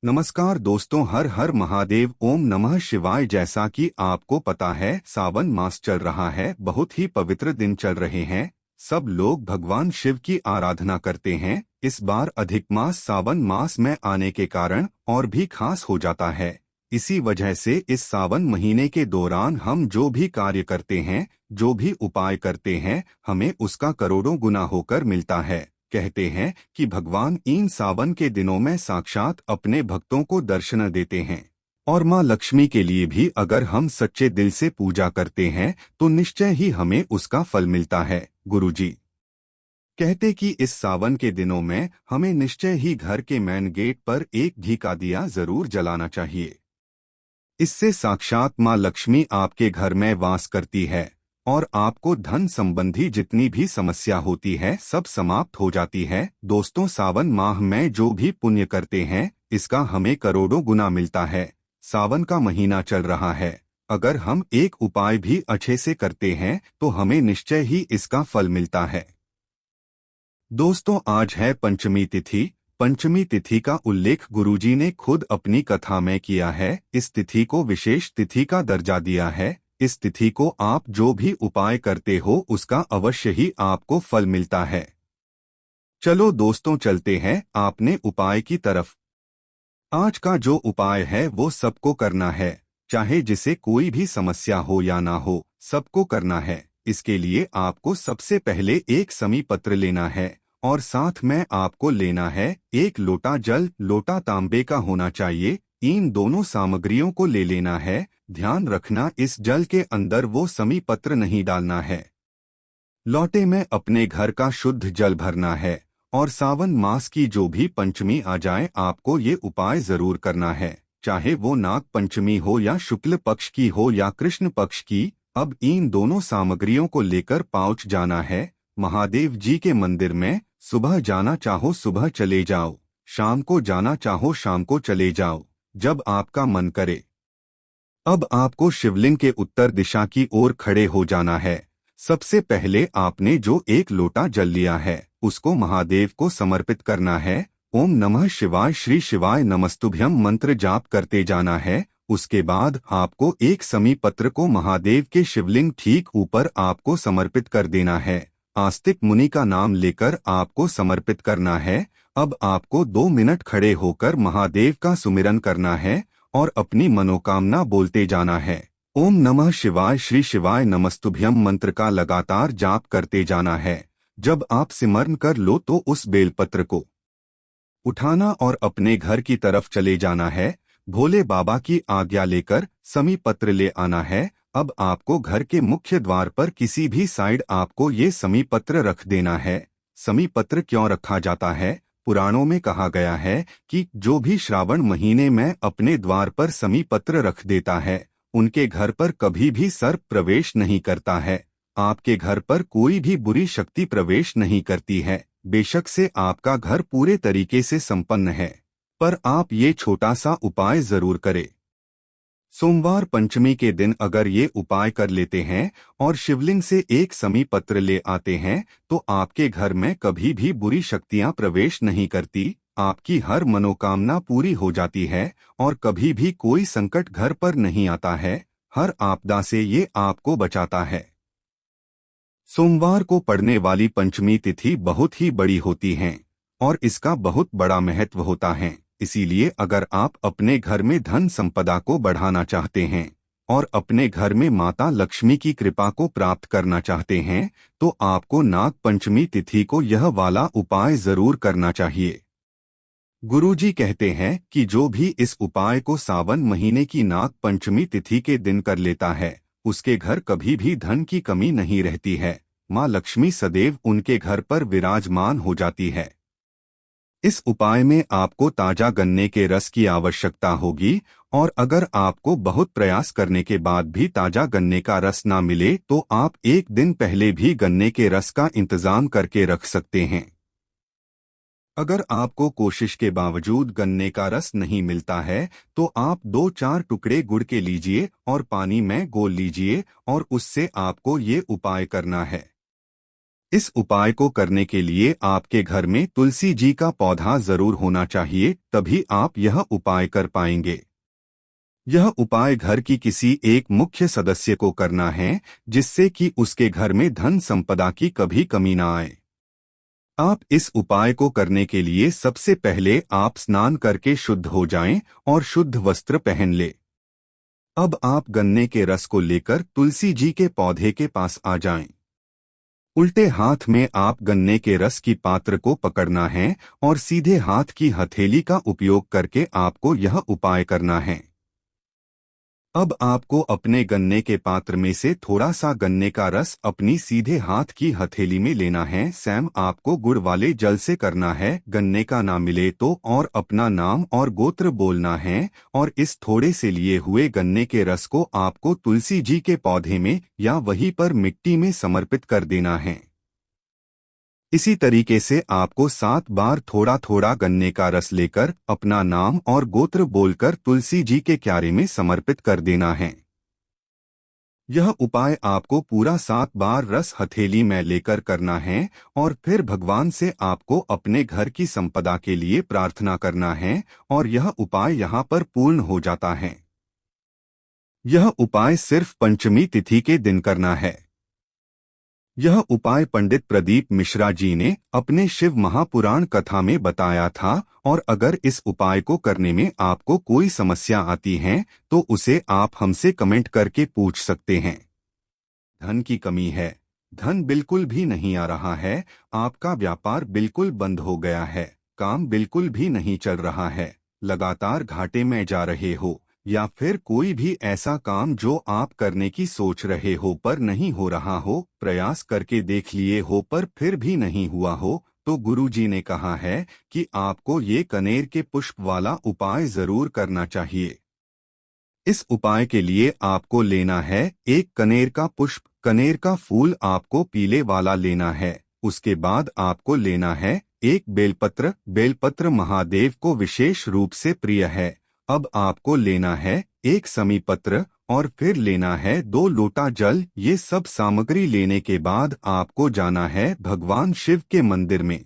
नमस्कार दोस्तों, हर हर महादेव, ओम नमः शिवाय। जैसा कि आपको पता है, सावन मास चल रहा है, बहुत ही पवित्र दिन चल रहे हैं। सब लोग भगवान शिव की आराधना करते हैं। इस बार अधिक मास सावन मास में आने के कारण और भी खास हो जाता है। इसी वजह से इस सावन महीने के दौरान हम जो भी कार्य करते हैं, जो भी उपाय करते हैं, हमें उसका करोड़ों गुना होकर मिलता है। कहते हैं कि भगवान इन सावन के दिनों में साक्षात अपने भक्तों को दर्शन देते हैं। और माँ लक्ष्मी के लिए भी अगर हम सच्चे दिल से पूजा करते हैं तो निश्चय ही हमें उसका फल मिलता है। गुरुजी कहते कि इस सावन के दिनों में हमें निश्चय ही घर के मेन गेट पर एक घी का दिया जरूर जलाना चाहिए। इससे साक्षात माँ लक्ष्मी आपके घर में वास करती है और आपको धन संबंधी जितनी भी समस्या होती है सब समाप्त हो जाती है। दोस्तों, सावन माह में जो भी पुण्य करते हैं इसका हमें करोड़ों गुना मिलता है। सावन का महीना चल रहा है, अगर हम एक उपाय भी अच्छे से करते हैं तो हमें निश्चय ही इसका फल मिलता है। दोस्तों, आज है पंचमी तिथि। पंचमी तिथि का उल्लेख गुरुजी ने खुद अपनी कथा में किया है। इस तिथि को विशेष तिथि का दर्जा दिया है। इस तिथि को आप जो भी उपाय करते हो उसका अवश्य ही आपको फल मिलता है। चलो दोस्तों, चलते हैं आपने उपाय की तरफ। आज का जो उपाय है वो सबको करना है, चाहे जिसे कोई भी समस्या हो या ना हो, सबको करना है। इसके लिए आपको सबसे पहले एक समी पत्र लेना है और साथ में आपको लेना है एक लोटा जल। लोटा तांबे का होना चाहिए। इन दोनों सामग्रियों को ले लेना है। ध्यान रखना, इस जल के अंदर वो समी पत्र नहीं डालना है। लोटे में अपने घर का शुद्ध जल भरना है और सावन मास की जो भी पंचमी आ जाए आपको ये उपाय जरूर करना है, चाहे वो नाग पंचमी हो या शुक्ल पक्ष की हो या कृष्ण पक्ष की। अब इन दोनों सामग्रियों को लेकर पहुंच जाना है महादेव जी के मंदिर में। सुबह जाना चाहो सुबह चले जाओ, शाम को जाना चाहो शाम को चले जाओ, जब आपका मन करे। अब आपको शिवलिंग के उत्तर दिशा की ओर खड़े हो जाना है। सबसे पहले आपने जो एक लोटा जल लिया है उसको महादेव को समर्पित करना है। ओम नमः शिवाय, श्री शिवाय नमस्तुभ्यम मंत्र जाप करते जाना है। उसके बाद आपको एक समी पत्र को महादेव के शिवलिंग ठीक ऊपर आपको समर्पित कर देना है। आस्तिक मुनि का नाम लेकर आपको समर्पित करना है। अब आपको 2 मिनट खड़े होकर महादेव का सुमिरन करना है और अपनी मनोकामना बोलते जाना है। ओम नमः शिवाय, श्री शिवाय नमस्तुभ्यम मंत्र का लगातार जाप करते जाना है। जब आप सिमरन कर लो तो उस बेलपत्र को उठाना और अपने घर की तरफ चले जाना है। भोले बाबा की आज्ञा लेकर समी पत्र ले आना है। अब आपको घर के मुख्य द्वार पर किसी भी साइड आपको ये समी पत्र रख देना है। समी पत्र क्यों रखा जाता है? पुराणों में कहा गया है कि जो भी श्रावण महीने में अपने द्वार पर समी पत्र रख देता है उनके घर पर कभी भी सर्प प्रवेश नहीं करता है। आपके घर पर कोई भी बुरी शक्ति प्रवेश नहीं करती है। बेशक से आपका घर पूरे तरीके से संपन्न है, पर आप ये छोटा सा उपाय जरूर करें। सोमवार पंचमी के दिन अगर ये उपाय कर लेते हैं और शिवलिंग से एक समी पत्र ले आते हैं तो आपके घर में कभी भी बुरी शक्तियां प्रवेश नहीं करती। आपकी हर मनोकामना पूरी हो जाती है और कभी भी कोई संकट घर पर नहीं आता है। हर आपदा से ये आपको बचाता है। सोमवार को पड़ने वाली पंचमी तिथि बहुत ही बड़ी होती है और इसका बहुत बड़ा महत्व होता है। इसीलिए अगर आप अपने घर में धन संपदा को बढ़ाना चाहते हैं और अपने घर में माता लक्ष्मी की कृपा को प्राप्त करना चाहते हैं तो आपको नाग पंचमी तिथि को यह वाला उपाय जरूर करना चाहिए। गुरुजी कहते हैं कि जो भी इस उपाय को सावन महीने की नाग पंचमी तिथि के दिन कर लेता है उसके घर कभी भी धन की कमी नहीं रहती है। माँ लक्ष्मी सदैव उनके घर पर विराजमान हो जाती है। इस उपाय में आपको ताजा गन्ने के रस की आवश्यकता होगी और अगर आपको बहुत प्रयास करने के बाद भी ताजा गन्ने का रस ना मिले तो आप एक दिन पहले भी गन्ने के रस का इंतजाम करके रख सकते हैं। अगर आपको कोशिश के बावजूद गन्ने का रस नहीं मिलता है तो आप 2-4 टुकड़े गुड़ के लीजिए और पानी में घोल लीजिए और उससे आपको ये उपाय करना है। इस उपाय को करने के लिए आपके घर में तुलसी जी का पौधा जरूर होना चाहिए, तभी आप यह उपाय कर पाएंगे। यह उपाय घर की किसी एक मुख्य सदस्य को करना है, जिससे कि उसके घर में धन संपदा की कभी कमी ना आए। आप इस उपाय को करने के लिए सबसे पहले आप स्नान करके शुद्ध हो जाएं और शुद्ध वस्त्र पहन ले। अब आप गन्ने के रस को लेकर तुलसी जी के पौधे के पास आ जाएं। उल्टे हाथ में आप गन्ने के रस की पात्र को पकड़ना है और सीधे हाथ की हथेली का उपयोग करके आपको यह उपाय करना है। अब आपको अपने गन्ने के पात्र में से थोड़ा सा गन्ने का रस अपनी सीधे हाथ की हथेली में लेना है। सैम आपको गुड़ वाले जल से करना है। गन्ने का ना मिले तो और अपना नाम और गोत्र बोलना है और इस थोड़े से लिए हुए गन्ने के रस को आपको तुलसी जी के पौधे में या वहीं पर मिट्टी में समर्पित कर देना है। इसी तरीके से आपको 7 बार थोड़ा थोड़ा गन्ने का रस लेकर अपना नाम और गोत्र बोलकर तुलसी जी के क्यारे में समर्पित कर देना है। यह उपाय आपको पूरा 7 बार रस हथेली में लेकर करना है और फिर भगवान से आपको अपने घर की संपदा के लिए प्रार्थना करना है और यह उपाय यहाँ पर पूर्ण हो जाता है। यह उपाय सिर्फ पंचमी तिथि के दिन करना है। यह उपाय पंडित प्रदीप मिश्रा जी ने अपने शिव महापुराण कथा में बताया था और अगर इस उपाय को करने में आपको कोई समस्या आती है तो उसे आप हमसे कमेंट करके पूछ सकते हैं। धन की कमी है, धन बिल्कुल भी नहीं आ रहा है, आपका व्यापार बिल्कुल बंद हो गया है, काम बिल्कुल भी नहीं चल रहा है, लगातार घाटे में जा रहे हो या फिर कोई भी ऐसा काम जो आप करने की सोच रहे हो पर नहीं हो रहा हो, प्रयास करके देख लिए हो पर फिर भी नहीं हुआ हो, तो गुरुजी ने कहा है कि आपको ये कनेर के पुष्प वाला उपाय जरूर करना चाहिए। इस उपाय के लिए आपको लेना है एक कनेर का पुष्प। कनेर का फूल आपको पीले वाला लेना है। उसके बाद आपको लेना है एक बेलपत्र। बेलपत्र महादेव को विशेष रूप से प्रिय है। अब आपको लेना है एक समी पत्र और फिर लेना है 2 लोटा जल। ये सब सामग्री लेने के बाद आपको जाना है भगवान शिव के मंदिर में।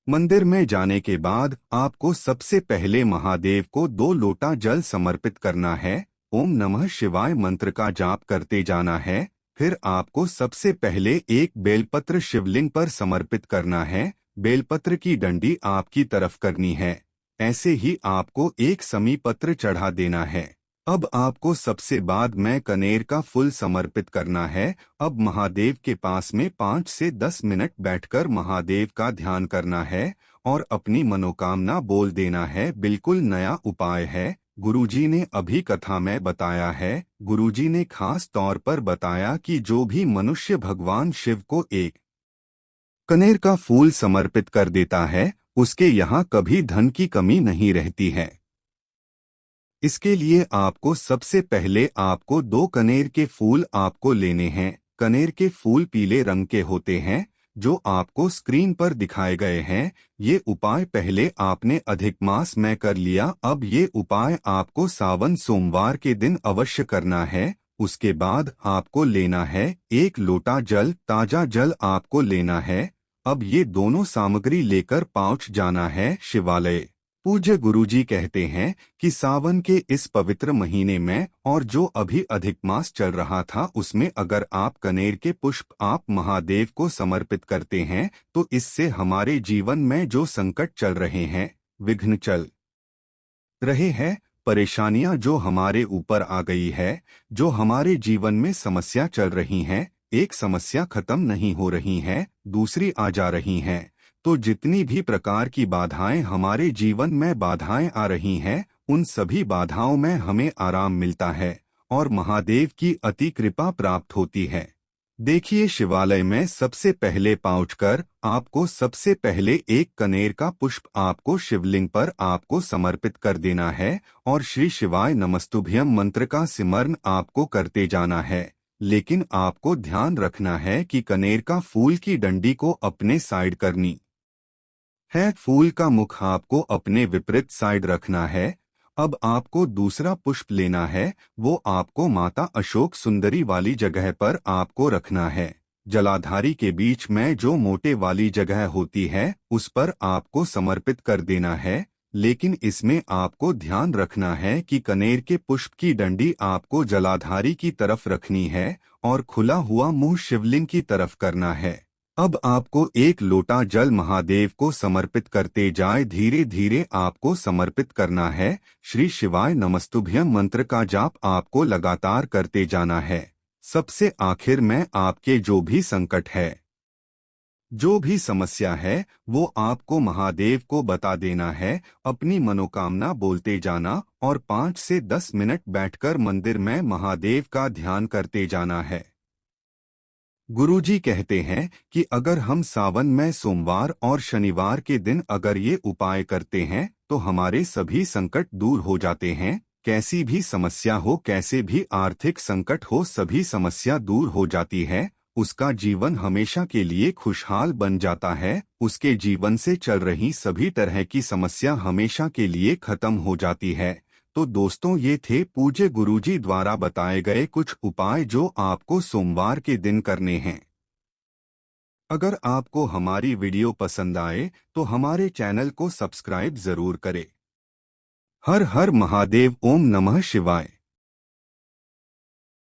मंदिर में जाने के बाद आपको सबसे पहले महादेव को 2 लोटा जल समर्पित करना है। ओम नमः शिवाय मंत्र का जाप करते जाना है। फिर आपको सबसे पहले एक बेलपत्र शिवलिंग पर समर्पित करना है। बेलपत्र की डंडी आपकी तरफ करनी है। ऐसे ही आपको एक समी पत्र चढ़ा देना है। अब आपको सबसे बाद में कनेर का फूल समर्पित करना है। अब महादेव के पास में 5 से 10 मिनट बैठकर महादेव का ध्यान करना है और अपनी मनोकामना बोल देना है। बिल्कुल नया उपाय है, गुरुजी ने अभी कथा में बताया है। गुरुजी ने खास तौर पर बताया कि जो भी मनुष्य भगवान शिव को एक कनेर का फूल समर्पित कर देता है उसके यहाँ कभी धन की कमी नहीं रहती है। इसके लिए आपको सबसे पहले आपको 2 कनेर के फूल आपको लेने हैं। कनेर के फूल पीले रंग के होते हैं जो आपको स्क्रीन पर दिखाए गए हैं। ये उपाय पहले आपने अधिक मास में कर लिया, अब ये उपाय आपको सावन सोमवार के दिन अवश्य करना है। उसके बाद आपको लेना है 1 लोटा जल, ताजा जल आपको लेना है। अब ये दोनों सामग्री लेकर पहुंच जाना है शिवालय। पूज्य गुरुजी कहते हैं कि सावन के इस पवित्र महीने में और जो अभी अधिक मास चल रहा था उसमें अगर आप कनेर के पुष्प आप महादेव को समर्पित करते हैं तो इससे हमारे जीवन में जो संकट चल रहे हैं, विघ्न चल रहे हैं, परेशानियां जो हमारे ऊपर आ गई है, जो हमारे जीवन में समस्या चल रही हैं, एक समस्या खत्म नहीं हो रही है, दूसरी आ जा रही हैं। तो जितनी भी प्रकार की बाधाएं हमारे जीवन में बाधाएं आ रही हैं, उन सभी बाधाओं में हमें आराम मिलता है और महादेव की अति कृपा प्राप्त होती है। देखिए शिवालय में सबसे पहले पहुंचकर आपको सबसे पहले एक कनेर का पुष्प आपको शिवलिंग पर आपको समर्पित कर देना है और श्री शिवाय नमस्तुभ्यम मंत्र का सिमरन आपको करते जाना है। लेकिन आपको ध्यान रखना है कि कनेर का फूल की डंडी को अपने साइड करनी है, फूल का मुख आपको अपने विपरीत साइड रखना है। अब आपको दूसरा पुष्प लेना है, वो आपको माता अशोक सुंदरी वाली जगह पर आपको रखना है। जलाधारी के बीच में जो मोटे वाली जगह होती है उस पर आपको समर्पित कर देना है, लेकिन इसमें आपको ध्यान रखना है कि कनेर के पुष्प की डंडी आपको जलाधारी की तरफ रखनी है और खुला हुआ मुंह शिवलिंग की तरफ करना है। अब आपको एक लोटा जल महादेव को समर्पित करते जाए, धीरे धीरे आपको समर्पित करना है। श्री शिवाय नमस्तुभ्यं मंत्र का जाप आपको लगातार करते जाना है। सबसे आखिर में आपके जो भी संकट है, जो भी समस्या है, वो आपको महादेव को बता देना है। अपनी मनोकामना बोलते जाना और 5 से 10 मिनट बैठकर मंदिर में महादेव का ध्यान करते जाना है। गुरुजी कहते हैं कि अगर हम सावन में सोमवार और शनिवार के दिन अगर ये उपाय करते हैं तो हमारे सभी संकट दूर हो जाते हैं। कैसी भी समस्या हो, कैसे भी आर्थिक संकट हो, सभी समस्या दूर हो जाती है। उसका जीवन हमेशा के लिए खुशहाल बन जाता है। उसके जीवन से चल रही सभी तरह की समस्या हमेशा के लिए खत्म हो जाती है। तो दोस्तों, ये थे पूज्य गुरुजी द्वारा बताए गए कुछ उपाय जो आपको सोमवार के दिन करने हैं। अगर आपको हमारी वीडियो पसंद आए तो हमारे चैनल को सब्सक्राइब जरूर करें। हर हर महादेव, ओम नमः शिवाय।